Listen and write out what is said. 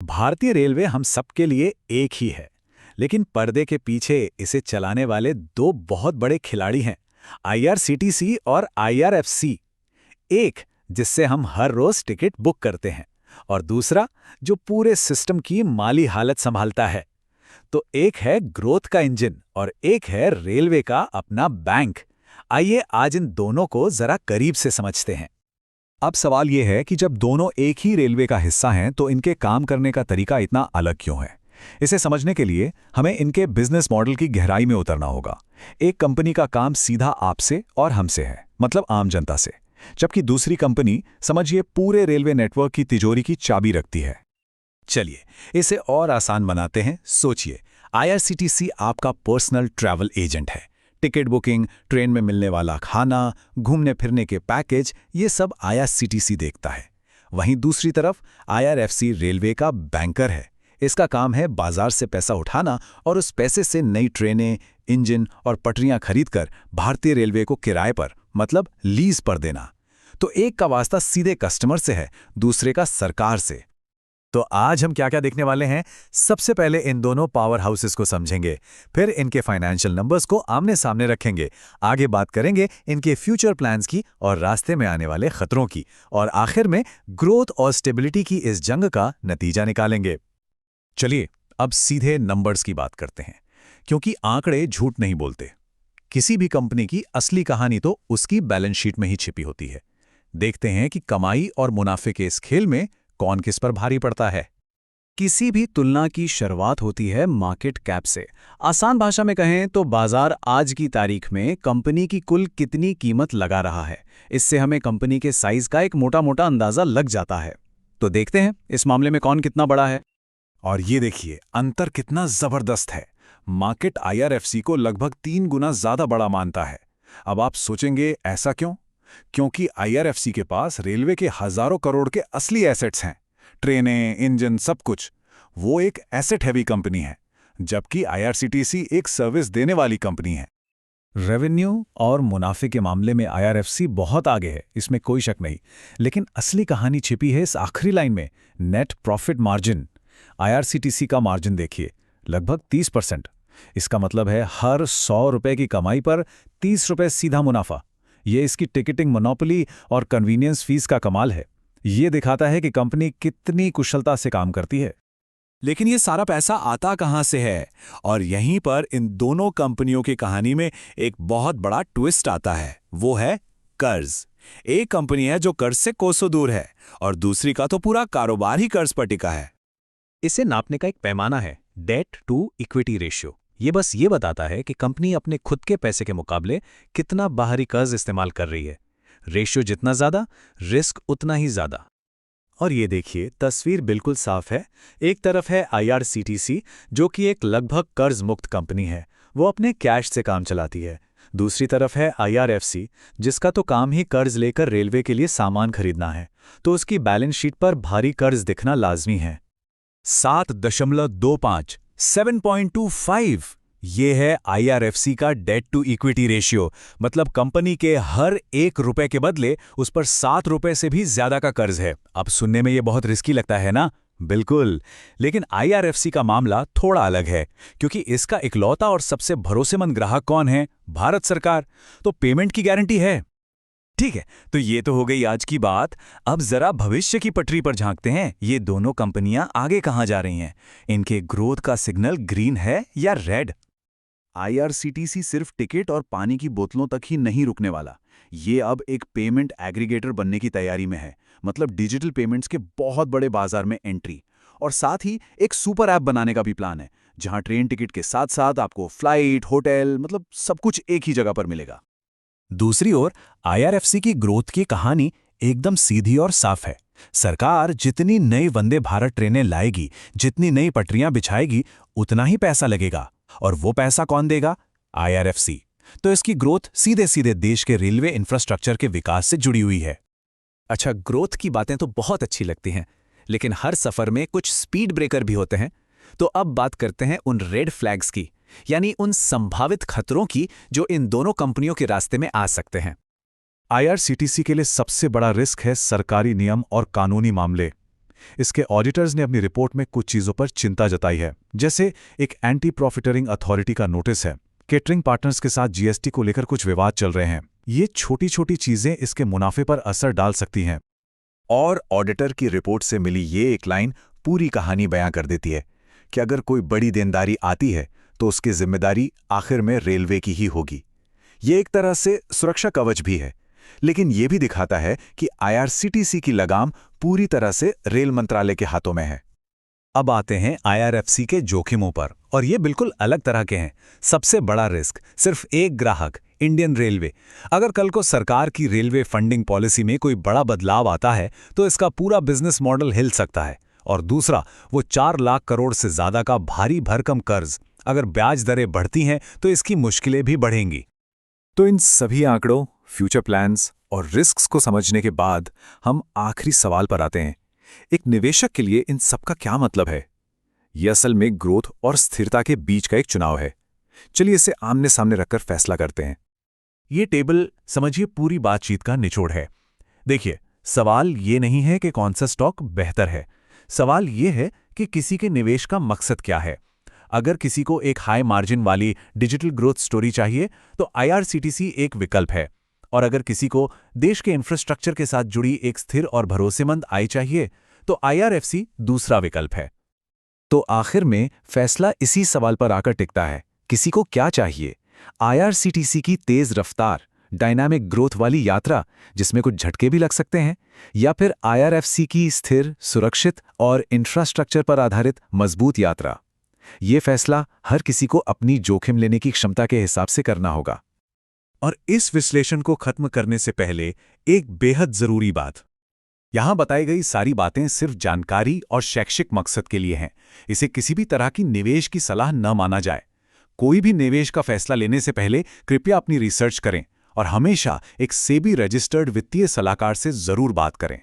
भारतीय रेलवे हम सबके लिए एक ही है, लेकिन पर्दे के पीछे इसे चलाने वाले दो बहुत बड़े खिलाड़ी हैं, आईआरसीटीसी और आईआरएफसी। एक जिससे हम हर रोज टिकट बुक करते हैं और दूसरा जो पूरे सिस्टम की माली हालत संभालता है। तो एक है ग्रोथ का इंजन और एक है रेलवे का अपना बैंक। आइए आज इन दोनों को जरा करीब से समझते हैं। अब सवाल यह है कि जब दोनों एक ही रेलवे का हिस्सा हैं तो इनके काम करने का तरीका इतना अलग क्यों है। इसे समझने के लिए हमें इनके बिजनेस मॉडल की गहराई में उतरना होगा। एक कंपनी का काम सीधा आपसे और हमसे है, मतलब आम जनता से, जबकि दूसरी कंपनी, समझिए, पूरे रेलवे नेटवर्क की तिजोरी की चाबी रखती है। चलिए इसे और आसान बनाते हैं। सोचिए, आईआरसीटीसी आपका पर्सनल ट्रैवल एजेंट है। टिकट बुकिंग, ट्रेन में मिलने वाला खाना, घूमने फिरने के पैकेज, ये सब आईआरसीटीसी देखता है। वहीं दूसरी तरफ आईआरएफसी रेलवे का बैंकर है। इसका काम है बाजार से पैसा उठाना और उस पैसे से नई ट्रेनें, इंजन और पटरियां खरीदकर भारतीय रेलवे को किराए पर, मतलब लीज पर देना। तो एक का वास्ता सीधे कस्टमर से है, दूसरे का सरकार से। तो आज हम क्या क्या देखने वाले हैं? सबसे पहले इन दोनों पावर हाउसेस को समझेंगे, फिर इनके फाइनेंशियल नंबर्स को आमने सामने रखेंगे, आगे बात करेंगे इनके फ्यूचर प्लान्स की और रास्ते में आने वाले खतरों की, और आखिर में ग्रोथ और स्टेबिलिटी की इस जंग का नतीजा निकालेंगे। चलिए अब सीधे नंबर्स की बात करते हैं, क्योंकि आंकड़े झूठ नहीं बोलते। किसी भी कंपनी की असली कहानी तो उसकी बैलेंस शीट में ही छिपी होती है। देखते हैं कि कमाई और मुनाफे के इस खेल में कौन किस पर भारी पड़ता है। किसी भी तुलना की शुरुआत होती है मार्केट कैप से। आसान भाषा में कहें तो बाजार आज की तारीख में कंपनी की कुल कितनी कीमत लगा रहा है, इससे हमें कंपनी के साइज का एक मोटा मोटा अंदाजा लग जाता है। तो देखते हैं इस मामले में कौन कितना बड़ा है। और ये देखिए अंतर कितना जबरदस्त है। मार्केट आईआरएफसी को लगभग 3 गुना ज्यादा बड़ा मानता है। अब आप सोचेंगे ऐसा क्यों? क्योंकि आईआरएफसी के पास रेलवे के हजारों करोड़ के असली एसेट्स हैं, ट्रेनें, इंजन, सब कुछ। वो एक एसेट हैवी कंपनी है, जबकि आईआरसीटीसी एक सर्विस देने वाली कंपनी है। रेवेन्यू और मुनाफे के मामले में आईआरएफसी बहुत आगे है, इसमें कोई शक नहीं। लेकिन असली कहानी छिपी है इस आखिरी लाइन में, नेट प्रॉफिट मार्जिन। आईआरसीटीसी का मार्जिन देखिए, लगभग 30%। इसका मतलब है हर 100 रुपए की कमाई पर 30 रुपए सीधा मुनाफा। ये इसकी टिकटिंग मोनोपोली और कन्वीनियंस फीस का कमाल है। ये दिखाता है कि कंपनी कितनी कुशलता से काम करती है। लेकिन ये सारा पैसा आता कहां से है? और यहीं पर इन दोनों कंपनियों की कहानी में एक बहुत बड़ा ट्विस्ट आता है, वो है कर्ज। एक कंपनी है जो कर्ज से कोसों दूर है और दूसरी का तो पूरा कारोबार ही कर्ज पर टिका है। इसे नापने का एक पैमाना है, डेट टू इक्विटी रेशियो। ये बस ये बताता है कि कंपनी अपने खुद के पैसे के मुकाबले कितना बाहरी कर्ज इस्तेमाल कर रही है। रेशियो जितना ज्यादा, रिस्क उतना ही ज्यादा। और ये देखिए, तस्वीर बिल्कुल साफ है। एक तरफ है आईआरसीटीसी, जो कि एक लगभग कर्ज मुक्त कंपनी है, वो अपने कैश से काम चलाती है। दूसरी तरफ है आईआरएफसी, जिसका तो काम ही कर्ज लेकर रेलवे के लिए सामान खरीदना है, तो उसकी बैलेंस शीट पर भारी कर्ज दिखना लाजमी है। 7.25 7.25 ये है आईआरएफसी का डेट टू इक्विटी रेशियो। मतलब कंपनी के हर 1 रुपए के बदले उस पर 7 रुपए से भी ज्यादा का कर्ज है। अब सुनने में ये बहुत रिस्की लगता है ना? बिल्कुल। लेकिन आईआरएफसी का मामला थोड़ा अलग है, क्योंकि इसका इकलौता और सबसे भरोसेमंद ग्राहक कौन है? भारत सरकार। तो पेमेंट की गारंटी है। ठीक है, तो ये तो हो गई आज की बात। अब जरा भविष्य की पटरी पर झांकते हैं। ये दोनों कंपनियां आगे कहां जा रही हैं? इनके ग्रोथ का सिग्नल ग्रीन है या रेड? आईआरसीटीसी सिर्फ टिकट और पानी की बोतलों तक ही नहीं रुकने वाला। ये अब एक पेमेंट एग्रीगेटर बनने की तैयारी में है, मतलब डिजिटल पेमेंट्स के बहुत बड़े बाजार में एंट्री। और साथ ही एक सुपर ऐप बनाने का भी प्लान है, जहां ट्रेन टिकट के साथ साथ आपको फ्लाइट, होटल, मतलब सब कुछ एक ही जगह पर मिलेगा। दूसरी ओर आईआरएफसी की ग्रोथ की कहानी एकदम सीधी और साफ है। सरकार जितनी नई वंदे भारत ट्रेनें लाएगी, जितनी नई पटरियां बिछाएगी, उतना ही पैसा लगेगा। और वो पैसा कौन देगा? आईआरएफसी। तो इसकी ग्रोथ सीधे सीधे देश के रेलवे इंफ्रास्ट्रक्चर के विकास से जुड़ी हुई है। अच्छा, ग्रोथ की बातें तो बहुत अच्छी लगती हैं, लेकिन हर सफर में कुछ स्पीड ब्रेकर भी होते हैं। तो अब बात करते हैं उन रेड फ्लैग्स की, यानी उन संभावित खतरों की जो इन दोनों कंपनियों के रास्ते में आ सकते हैं। आईआरसीटीसी के लिए सबसे बड़ा रिस्क है सरकारी नियम और कानूनी मामले। इसके ऑडिटर्स ने अपनी रिपोर्ट में कुछ चीज़ों पर चिंता जताई है, जैसे एक एंटी प्रॉफिटरिंग अथॉरिटी का नोटिस है। केटरिंग पार्टनर्स के साथ जीएसटी को लेकर कुछ विवाद चल रहे हैं। ये छोटी छोटी चीज़ें इसके मुनाफे पर असर डाल सकती हैं। और ऑडिटर की रिपोर्ट से मिली ये एक लाइन पूरी कहानी बयां कर देती है कि अगर कोई बड़ी देनदारी आती है तो उसकी जिम्मेदारी आखिर में रेलवे की ही होगी। ये एक तरह से सुरक्षा कवच भी है, लेकिन ये भी दिखाता है कि आईआरसीटीसी की लगाम पूरी तरह से रेल मंत्रालय के हाथों में है। अब आते हैं आईआरएफसी के जोखिमों पर, और ये बिल्कुल अलग तरह के हैं। सबसे बड़ा रिस्क सिर्फ एक ग्राहक, इंडियन रेलवे। अगर कल को सरकार की रेलवे फंडिंग पॉलिसी में कोई बड़ा बदलाव आता है तो इसका पूरा बिजनेस मॉडल हिल सकता है। और दूसरा, वो 4 लाख करोड़ से ज्यादा का भारी भरकम कर्ज। अगर ब्याज दरें बढ़ती हैं तो इसकी मुश्किलें भी बढ़ेंगी। तो इन सभी आंकड़ों, फ्यूचर प्लान्स और रिस्क्स को समझने के बाद हम आखिरी सवाल पर आते हैं। एक निवेशक के लिए इन सब का क्या मतलब है? यह असल में ग्रोथ और स्थिरता के बीच का एक चुनाव है। चलिए इसे आमने सामने रखकर फैसला करते हैं। ये टेबल समझिए पूरी बातचीत का निचोड़ है। देखिए, सवाल ये नहीं है कि कौन सा स्टॉक बेहतर है। सवाल ये है कि किसी के निवेश का मकसद क्या है। अगर किसी को एक हाई मार्जिन वाली डिजिटल ग्रोथ स्टोरी चाहिए तो आईआरसीटीसी एक विकल्प है, और अगर किसी को देश के इंफ्रास्ट्रक्चर के साथ जुड़ी एक स्थिर और भरोसेमंद आय चाहिए तो आईआरएफसी दूसरा विकल्प है। तो आखिर में फैसला इसी सवाल पर आकर टिकता है, किसी को क्या चाहिए? आईआरसीटीसी की तेज रफ्तार, डायनामिक ग्रोथ वाली यात्रा जिसमें कुछ झटके भी लग सकते हैं, या फिर आईआरएफसी की स्थिर, सुरक्षित और इंफ्रास्ट्रक्चर पर आधारित मजबूत यात्रा? ये फैसला हर किसी को अपनी जोखिम लेने की क्षमता के हिसाब से करना होगा। और इस विश्लेषण को खत्म करने से पहले एक बेहद जरूरी बात। यहां बताई गई सारी बातें सिर्फ जानकारी और शैक्षिक मकसद के लिए हैं। इसे किसी भी तरह की निवेश की सलाह न माना जाए। कोई भी निवेश का फैसला लेने से पहले कृपया अपनी रिसर्च करें और हमेशा एक सेबी रजिस्टर्ड वित्तीय सलाहकार से जरूर बात करें।